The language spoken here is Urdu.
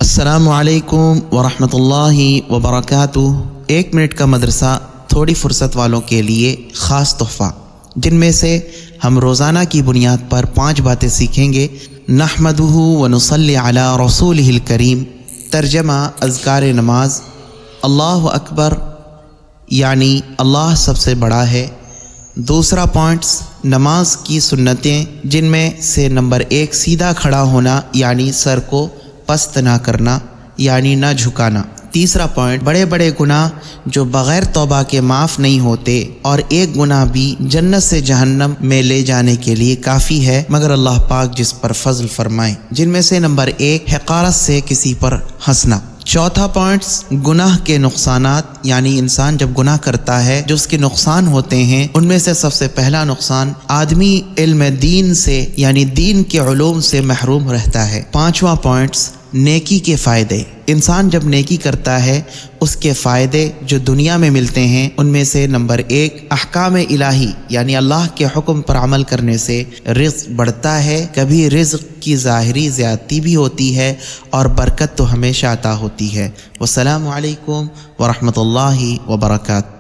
السلام علیکم ورحمۃ اللہ وبرکاتہ۔ 1 منٹ کا مدرسہ تھوڑی فرصت والوں کے لیے خاص تحفہ، جن میں سے ہم روزانہ کی بنیاد پر 5 باتیں سیکھیں گے۔ نحمدہ ونصلی علی رسولہ الکریم۔ ترجمہ اذکار نماز۔ اللہ اکبر یعنی اللہ سب سے بڑا ہے۔ دوسرا پوائنٹس نماز کی سنتیں، جن میں سے نمبر 1 سیدھا کھڑا ہونا یعنی سر کو پست نہ کرنا یعنی نہ جھکانا۔ تیسرا پوائنٹ بڑے بڑے گناہ جو بغیر توبہ کے معاف نہیں ہوتے، اور ایک گناہ بھی جنت سے جہنم میں لے جانے کے لیے کافی ہے مگر اللہ پاک جس پر فضل فرمائے، جن میں سے نمبر 1 حقارت سے کسی پر ہنسنا۔ چوتھا پوائنٹس گناہ کے نقصانات، یعنی انسان جب گناہ کرتا ہے جو اس کے نقصان ہوتے ہیں، ان میں سے سب سے پہلا نقصان آدمی علم دین سے یعنی دین کے علوم سے محروم رہتا ہے۔ 5واں پوائنٹس نیکی کے فائدے۔ انسان جب نیکی کرتا ہے اس کے فائدے جو دنیا میں ملتے ہیں، ان میں سے نمبر 1 احکام الہی یعنی اللہ کے حکم پر عمل کرنے سے رزق بڑھتا ہے۔ کبھی رزق کی ظاہری زیادتی بھی ہوتی ہے اور برکت تو ہمیشہ عطا ہوتی ہے۔ والسلام علیکم ورحمۃ اللہ وبرکاتہ۔